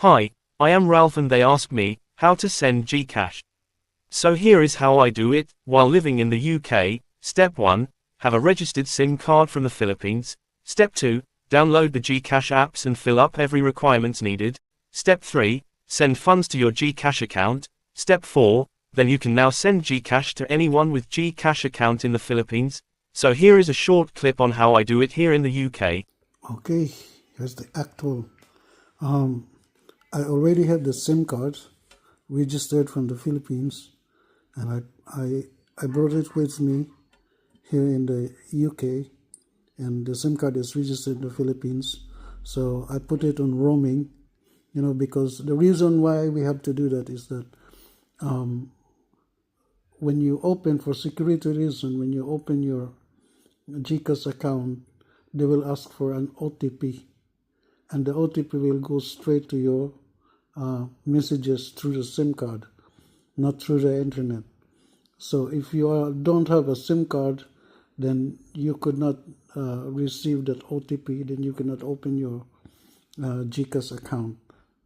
Hi, I am Ralph and they asked me how to send GCash. So here is how I do it. While living in the UK, Step 1, have a registered SIM card from the Philippines. Step 2, download the GCash apps and fill up every requirements needed. Step 3, send funds to your GCash account. Step 4, then you can now send GCash to anyone with GCash account in the Philippines. So here is a short clip on how I do it here in the UK. Okay, here's the actual. I already have the SIM card registered from the Philippines, and I brought it with me here in the UK, and the SIM card is registered in the Philippines. So I put it on roaming, because the reason why we have to do that is that when you open, for security reason, when you open your GCash account, they will ask for an OTP, and the OTP will go straight to your messages through the SIM card, not through the internet. So if you don't have a SIM card, then you could not receive that OTP, then you cannot open your GCash account.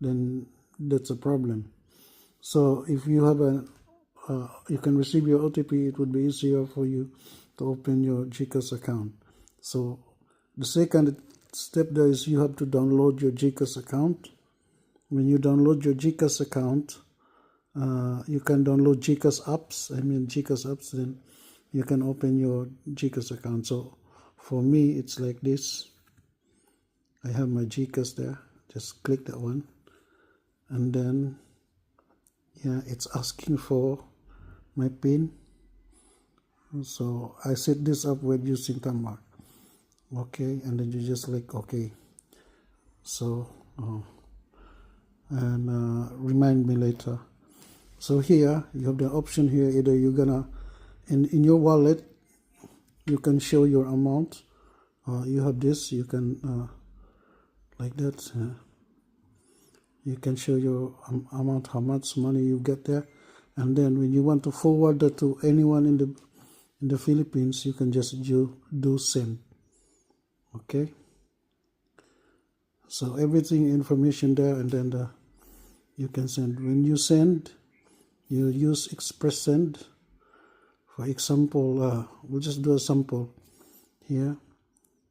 Then that's a problem. So if you have you can receive your OTP, it would be easier for you to open your GCash account. So the second step there is you have to download your GCash account. When you download your GCash account, you can download GCash apps, then you can open your GCash account. So for me, it's like this. I have my GCash there. Just click that one. And then, it's asking for my PIN. So I set this up with using Tamar. Okay, and then you just click OK. So, remind me later. So here you have the option here, either you're gonna in your wallet you can show your amount. You have this, you can like that. You can show your amount, how much money you get there, and then when you want to forward that to anyone in the Philippines, you can just do send. Okay. So everything information there, and then you can send. When you send, you use Express Send. For example, we'll just do a sample here.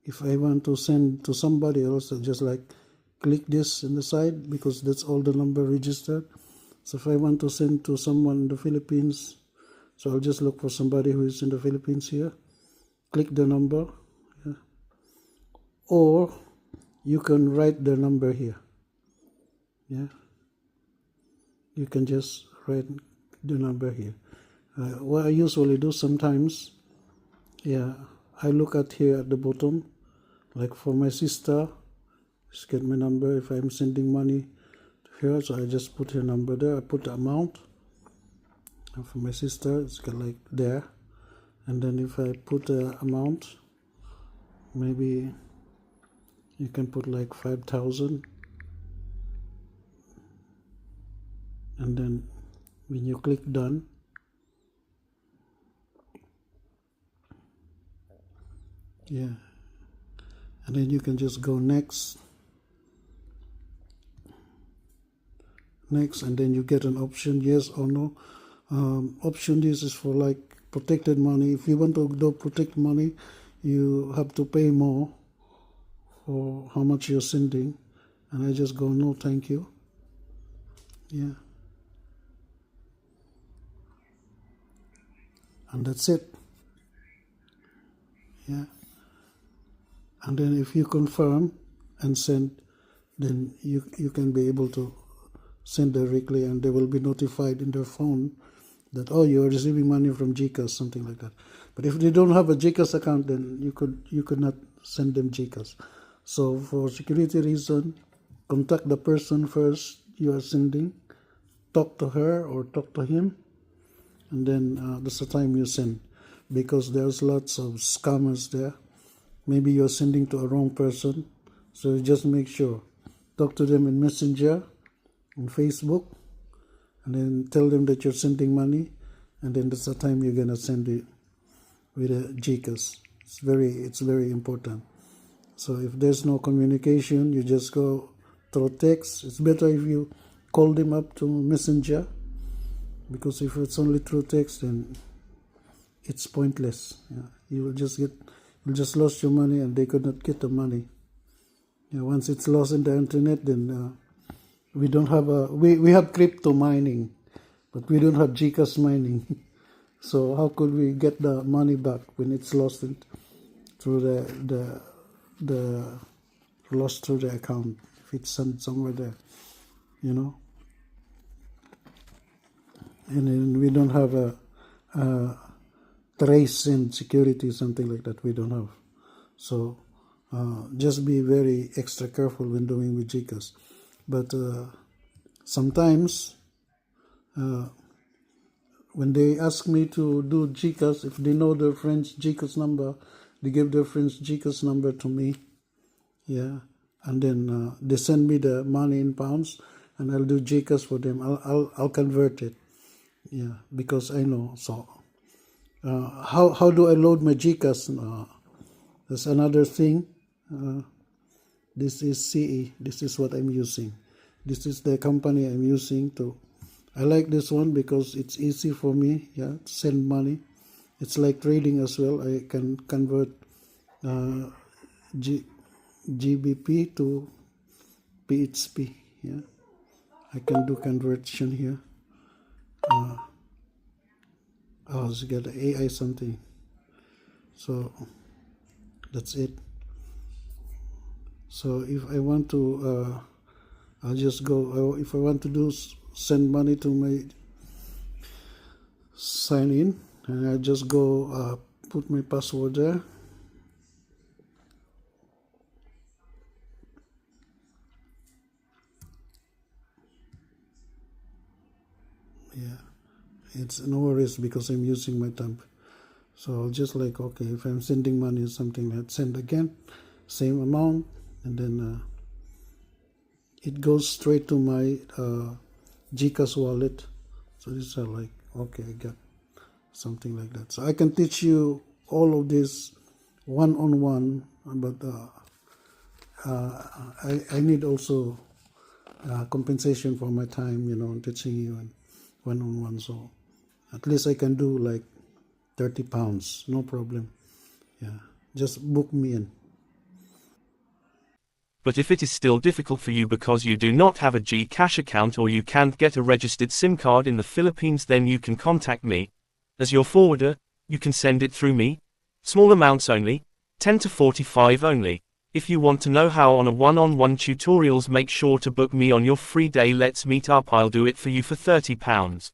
If I want to send to somebody else, I'll just click this in the side, because that's all the number registered. So if I want to send to someone in the Philippines, so I'll just look for somebody who is in the Philippines here. Click the number, or you can write the number here. You can just write the number here. What I usually do sometimes, I look at here at the bottom, like for my sister, just get my number. If I'm sending money to her, so I just put her number there. I put the amount. And for my sister, it's got like there. And then if I put the amount, maybe you can put like 5,000. And then when you click done, and then you can just go next, and then you get an option, yes or no. Option this is for like protected money. If you want to do protect money, you have to pay more for how much you're sending, and I just go no thank you. And that's it. And then if you confirm and send, then you can be able to send directly, and they will be notified in their phone that, oh, you're receiving money from GCash, something like that. But if they don't have a GCash account, then you could not send them GCash. So for security reason, contact the person first you are sending, talk to her or talk to him, and then that's the time you send, because there's lots of scammers there. Maybe you're sending to a wrong person, so just make sure, talk to them in Messenger, on Facebook, and then tell them that you're sending money, and then that's the time you're gonna send it with a GCash. It's very important. So if there's no communication, you just go through text. It's better if you call them up to Messenger, because if it's only through text, then it's pointless. Yeah. You'll just lose your money, and they could not get the money. Yeah, once it's lost in the internet, then we don't have we have crypto mining, but we don't have GCash mining. So how could we get the money back when it's lost through the lost through the account, if it's sent somewhere there, you know? And then we don't have a trace in security, something like that. We don't have. So just be very extra careful when doing with GCash. But sometimes when they ask me to do GCash, if they know their friend's GCash number, they give their friend's GCash number to me. Yeah, and then they send me the money in pounds, and I'll do GCash for them. I'll convert it. Yeah, because I know. So how do I load my GCash? That's another thing. This is CE. This is what I'm using. This is the company I'm using to. I like this one because it's easy for me. Yeah, to send money. It's like trading as well. I can convert GBP to PHP. Yeah, I can do conversion here. It's got AI something. So that's it. So if I want to, I'll just go. If I want to do send money to my sign in, and I just go put my password there. Yeah, it's no worries because I'm using my thumb. So I'll just like, okay, if I'm sending money or something, I'd send again, same amount, and then it goes straight to my GCash wallet. So these are like, okay, I got something like that. So I can teach you all of this one-on-one, but I need also compensation for my time, teaching you and one-on-one. So at least I can do like £30, no problem. Yeah, just book me in. But if it is still difficult for you because you do not have a GCash account or you can't get a registered SIM card in the Philippines, then you can contact me. As your forwarder, you can send it through me. Small amounts only, 10 to 45 only. If you want to know how on a one-on-one tutorials, make sure to book me on your free day. Let's meet up. I'll do it for you for £30.